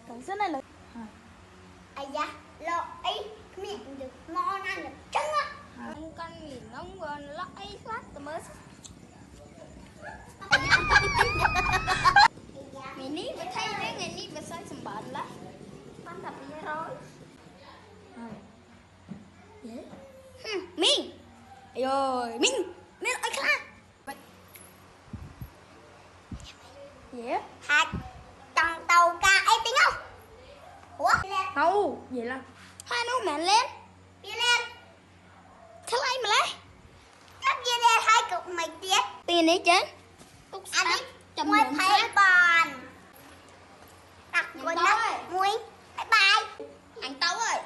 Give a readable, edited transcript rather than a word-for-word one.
Cảnh sát này là ai da lo ấy miệng được ngon ăn được trứng á con nhìn ông gần lo ấy phát tầm mới mình ní mà thấy đấy ngày ní mà sai sầm bẩn lắm con đập như rồi mình rồi mình ơi khá dễ hạt tầng tàu ca ấy tính không ủa đâu vậy là hai nó mẹ lên đi lên thế lấy mà lấy cắt dây lên hai cục mày tiết tiền đấy chứ anh ấy mua thấy bòn đặt quần đất muối bye bye anh Tấu ơi